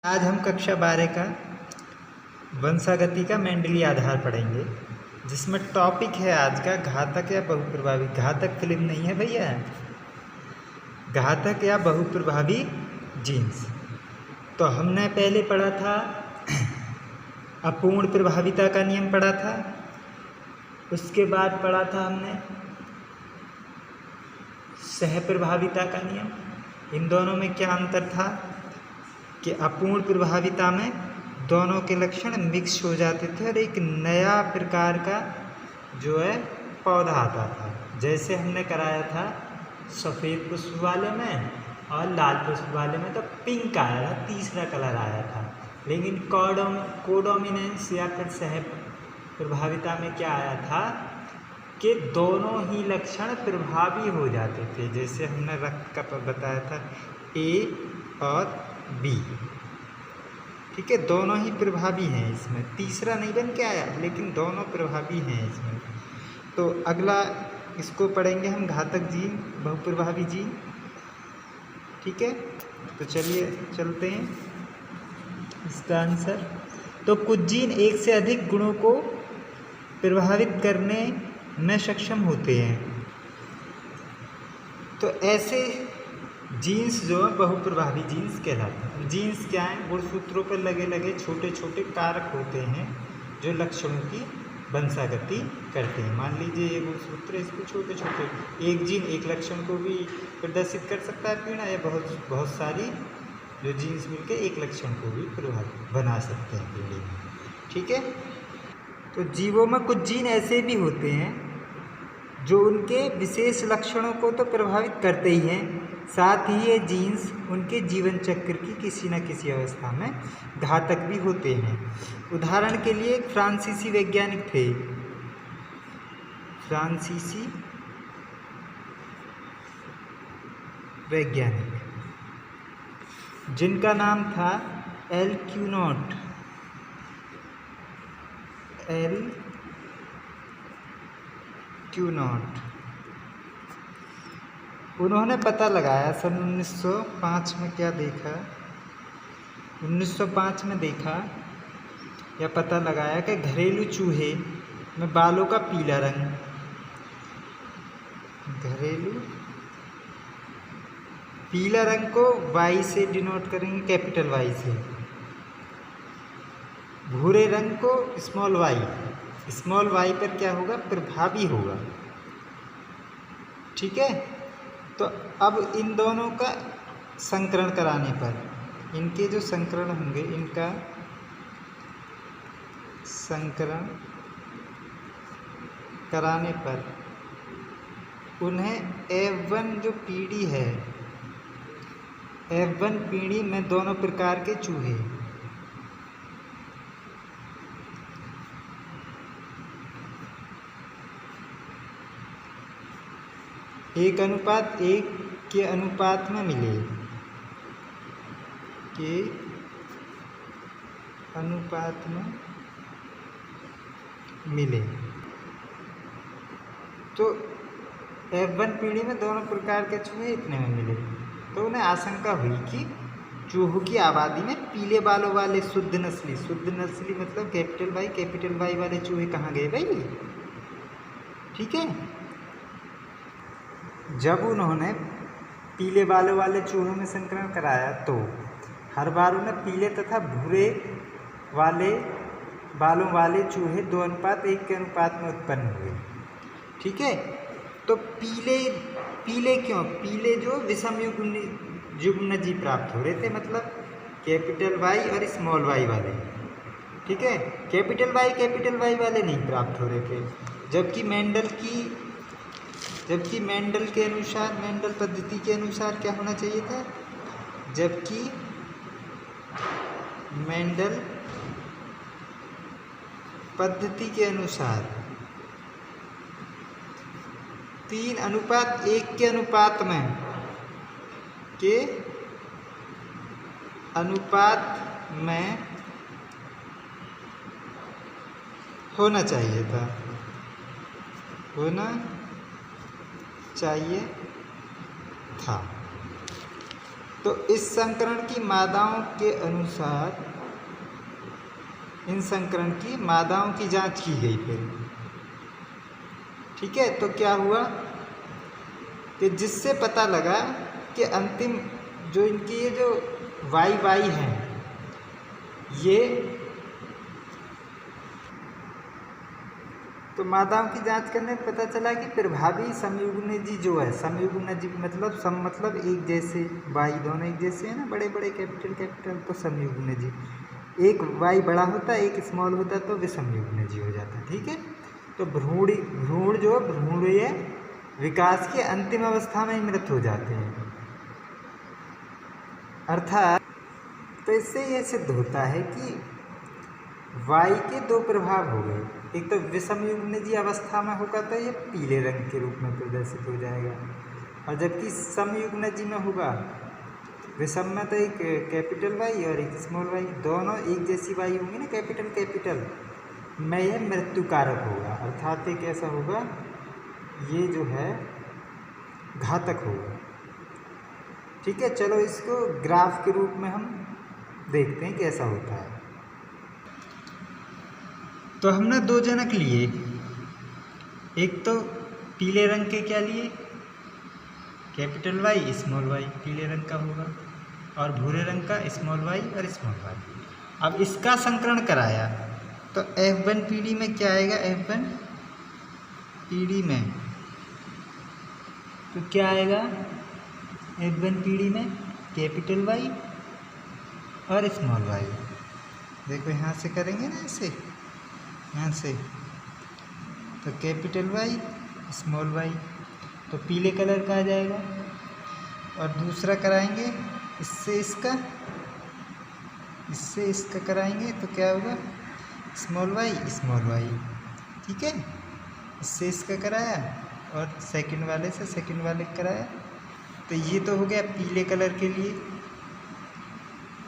आज हम कक्षा 12 का वंशागति का मेंडली आधार पढ़ेंगे, जिसमें टॉपिक है आज का घातक या बहुप्रभावी। घातक फिल्म नहीं है भैया, घातक या बहुप्रभावी जीन्स। तो हमने पहले पढ़ा था अपूर्ण प्रभाविता का नियम पढ़ा था, उसके बाद पढ़ा था हमने सहप्रभाविता का नियम। इन दोनों में क्या अंतर था कि अपूर्ण प्रभाविता में दोनों के लक्षण मिक्स हो जाते थे और एक नया प्रकार का जो है पौधा आता था। जैसे हमने कराया था सफ़ेद पुष्प वाले में और लाल पुष्प वाले में तो पिंक आया था, तीसरा कलर आया था। लेकिन कोडोमिनेंस या फिर सह प्रभाविता में क्या आया था कि दोनों ही लक्षण प्रभावी हो जाते थे। जैसे हमने रक्त का बताया था ए और बी, ठीक है, दोनों ही प्रभावी हैं इसमें, तीसरा नहीं बन के आया, लेकिन दोनों प्रभावी हैं इसमें। तो अगला इसको पढ़ेंगे हम घातक जीन, बहुप्रभावी जीन, ठीक है। तो चलिए चलते हैं इसका आंसर। तो कुछ जीन एक से अधिक गुणों को प्रभावित करने में सक्षम होते हैं। तो ऐसे जीन्स जो है बहुप्रभावी जीन्स कहलाते हैं। जीन्स क्या है? गुणसूत्रों पर लगे लगे छोटे छोटे कारक होते हैं जो लक्षणों की वंशागति करते हैं। मान लीजिए ये गुणसूत्र, इसको छोटे छोटे एक जीन एक लक्षण को भी प्रदर्शित कर सकता है पीड़ा, या बहुत सारी जो जीन्स मिलकर एक लक्षण को भी प्रभावित बना सकते हैं पीढ़ी में, ठीक है। तो जीवों में कुछ जीन ऐसे भी होते हैं जो उनके विशेष लक्षणों को तो प्रभावित करते ही हैं, साथ ही ये जीन्स उनके जीवन चक्र की किसी न किसी अवस्था में घातक भी होते हैं। उदाहरण के लिए एक फ्रांसीसी वैज्ञानिक थे, फ्रांसीसी वैज्ञानिक जिनका नाम था एल क्यूनॉट। उन्होंने पता लगाया सन 1905 में, क्या देखा 1905 में देखा या पता लगाया कि घरेलू चूहे में बालों का पीला रंग, घरेलू पीला रंग को वाई से डिनोट करेंगे, कैपिटल वाई से। भूरे रंग को स्मॉल वाई पर क्या होगा? प्रभावी होगा, ठीक है। तो अब इन दोनों का संकरण कराने पर, इनके जो संकरण होंगे, इनका संकरण कराने पर उन्हें F1 जो पीढ़ी है, F1 पीढ़ी में दोनों प्रकार के चूहे, एक अनुपात एक के अनुपात में मिले, के अनुपात में मिले। तो F1 पीढ़ी में दोनों प्रकार के चूहे इतने में मिले, तो उन्हें आशंका हुई कि चूहों की आबादी में पीले बालों वाले शुद्ध नस्ली मतलब कैपिटल वाई वाले चूहे कहाँ गए भाई, ठीक है। जब उन्होंने पीले बालों वाले चूहों में संकरण कराया तो हर बार उन्हें पीले तथा भूरे वाले बालों वाले चूहे 2:1 के अनुपात में उत्पन्न हुए, ठीक है। तो पीले क्यों? पीले जो विषम युग्मन जीव प्राप्त हो रहे थे, मतलब कैपिटल वाई और स्मॉल वाई वाले, ठीक है। कैपिटल वाई वाले नहीं प्राप्त हो रहे थे, जबकि मेंडल के अनुसार, मेंडल पद्धति के अनुसार क्या होना चाहिए था? जबकि मेंडल पद्धति के अनुसार 3:1 के अनुपात में होना चाहिए था, तो इस संकरण की मादाओं के अनुसार इन संकरण की मादाओं की जांच की गई फिर। ठीक है, तो क्या हुआ कि जिससे पता लगा कि अंतिम जो इनकी ये जो वाई वाई हैं ये, तो मादाओं की जांच करने पर पता चला कि प्रभावी समयुग्मनजी जो है, समयुग्मनजी मतलब सम मतलब एक जैसे, वाई दोनों एक जैसे हैं ना, बड़े बड़े कैपिटल कैपिटल, तो समयुग्मनजी, एक वाई बड़ा होता है एक स्मॉल होता है तो विषमयुग्मनजी हो जाता है। ठीक है, तो भ्रूण जो भ्रूणीय विकास की अंतिम अवस्था में मृत हो जाते हैं। अर्थात तो इससे यह सिद्ध होता है कि वाई के दो प्रभाव हो गए, एक तो विषमयुग्मनजी अवस्था में होगा तो ये पीले रंग के रूप में प्रदर्शित हो जाएगा, और जबकि समयुग्मनजी में होगा, विषम में तो एक कैपिटल वाई और एक स्मॉल वाई, दोनों एक जैसी वाई होंगी ना, कैपिटल कैपिटल में यह मृत्यु कारक होगा। अर्थात ये कैसा होगा, ये जो है घातक होगा। ठीक है, चलो इसको ग्राफ के रूप में हम देखते हैं कैसा होता है। तो हमने दो जनक लिए, एक तो पीले रंग के क्या लिए, कैपिटल वाई स्मॉल वाई पीले रंग का होगा, और भूरे रंग का स्मॉल वाई और स्मॉल वाई। अब इसका संकरण कराया तो F1 पीढ़ी में क्या आएगा, F1 पीढ़ी में तो क्या आएगा, F1 पीढ़ी में कैपिटल वाई और स्मॉल वाई। देखो यहाँ से करेंगे ना, ऐसे यहाँ से, तो कैपिटल वाई स्मॉल वाई तो पीले कलर का आ जाएगा, और दूसरा कराएंगे इससे इसका कराएंगे तो क्या होगा, स्मॉल वाई स्मॉल वाई। ठीक है, इससे इसका कराया और सेकंड वाले से सेकंड वाले कराया, तो ये तो हो गया पीले कलर के लिए,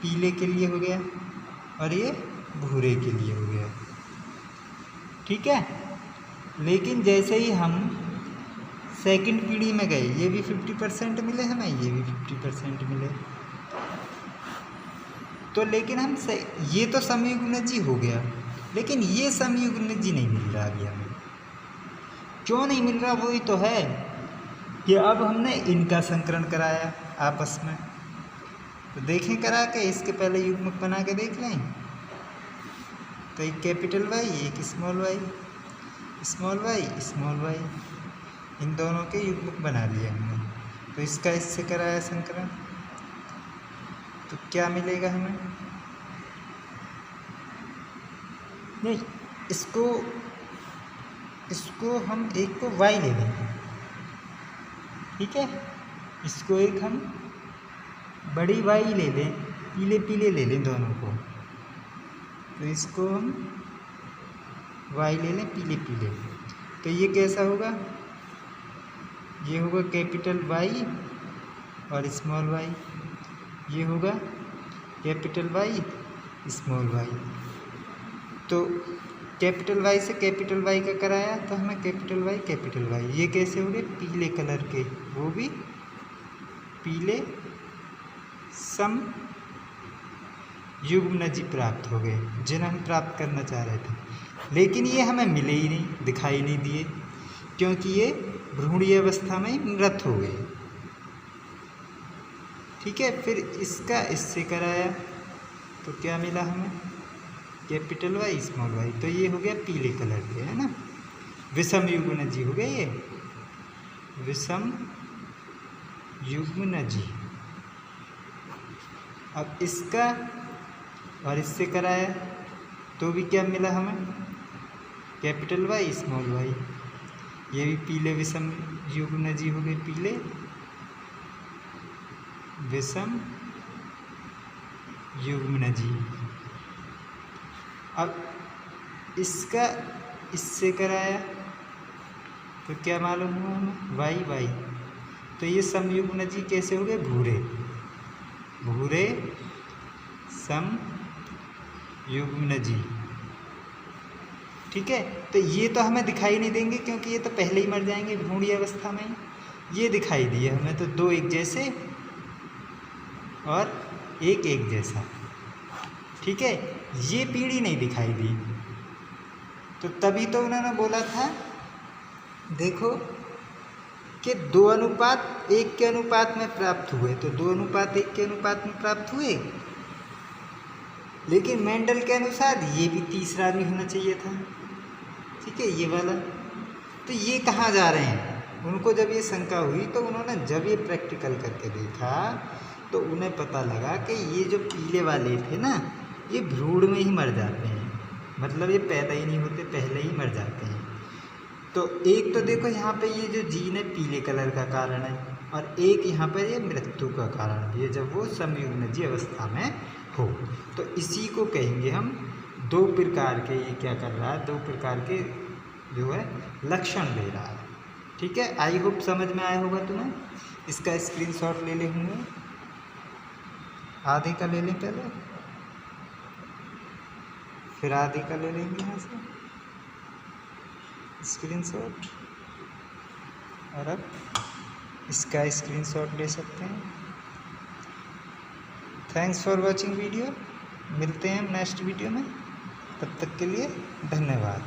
पीले के लिए हो गया, और ये भूरे के लिए हो गया। ठीक है, लेकिन जैसे ही हम सेकंड पीढ़ी में गए, ये भी 50% मिले हमें, ये भी 50% मिले, तो लेकिन हम ये तो समयुग्मनजी हो गया, लेकिन ये समयुग्मनजी नहीं मिल रहा अभी हमें। क्यों नहीं मिल रहा, वही तो है कि अब हमने इनका संकरण कराया आपस में, तो देखें करा के, इसके पहले युग्मक बना के देख लें, तो एक कैपिटल वाई एक small Y, small Y small Y, इन दोनों के युग्मक बना लिया हमने। तो इसका इससे कराया संकरण, तो क्या मिलेगा हमें, नहीं इसको हम एक को वाई ले लेंगे। ठीक है, इसको एक हम बड़ी वाई ले लें, पीले पीले ले लें दोनों को, तो इसको हम वाई ले लें पीले पीले, तो ये कैसा होगा, ये होगा कैपिटल वाई और स्मॉल वाई, ये होगा कैपिटल वाई स्मॉल वाई। तो कैपिटल वाई से कैपिटल वाई का कराया तो हमें कैपिटल वाई, ये कैसे हो गए, पीले कलर के, वो भी पीले सम युग्मनजी प्राप्त हो गए, जिन्हें हम प्राप्त करना चाह रहे थे, लेकिन ये हमें मिले ही नहीं, दिखाई नहीं दिए, क्योंकि ये भ्रूणीय अवस्था में मृत हो गए। ठीक है, फिर इसका इससे कराया तो क्या मिला हमें, कैपिटल वाई स्मॉल वाई, तो ये हो गया पीले कलर के, है ना, विषम युग्मनजी हो गया, ये विषम युग्मनजी। अब इसका और इससे कराया तो भी क्या मिला हमें, कैपिटल वाई स्मॉल वाई, ये भी पीले विषम युग्मनजी हो गए, पीले विषम युग्मनजी। अब इसका इससे कराया तो क्या मालूम हुआ हमें, वाई वाई, तो ये समयुग्मनजी कैसे हो गए, भूरे भूरे सम युग्मनजी। ठीक है, तो ये तो हमें दिखाई नहीं देंगे क्योंकि ये तो पहले ही मर जाएंगे भ्रूणीय अवस्था में, ये दिखाई दिए हमें, तो दो एक जैसे और एक जैसा, ठीक है। ये पीढ़ी नहीं दिखाई दी, तो तभी तो उन्होंने बोला था देखो कि 2:1 के अनुपात में प्राप्त हुए, तो 2:1 के अनुपात में प्राप्त हुए, लेकिन मेंडल के अनुसार ये भी तीसरा आदमी होना चाहिए था, ठीक है, ये वाला। तो ये कहाँ जा रहे हैं? उनको जब ये शंका हुई तो उन्होंने जब ये प्रैक्टिकल करके देखा तो उन्हें पता लगा कि ये जो पीले वाले थे ना, ये भ्रूण में ही मर जाते हैं, मतलब ये पैदा ही नहीं होते, पहले ही मर जाते हैं। तो एक तो देखो यहाँ पे ये जो जीन है पीले कलर का कारण है, और एक यहाँ पर ये मृत्यु का कारण भी है जब वो संयुग्मनज अवस्था में हो। तो इसी को कहेंगे हम दो प्रकार के, ये क्या कर रहा है, दो प्रकार के जो है लक्षण दे रहा है, ठीक है। आई होप समझ में आया होगा तुम्हें। इसका स्क्रीनशॉट ले लेंगे, आधे का ले लें पहले, फिर आधे का ले लेंगे यहाँ से स्क्रीनशॉट, और अब इसका स्क्रीनशॉट ले सकते हैं। थैंक्स फॉर वॉचिंग वीडियो, मिलते हैं नेक्स्ट वीडियो में, तब तक के लिए धन्यवाद।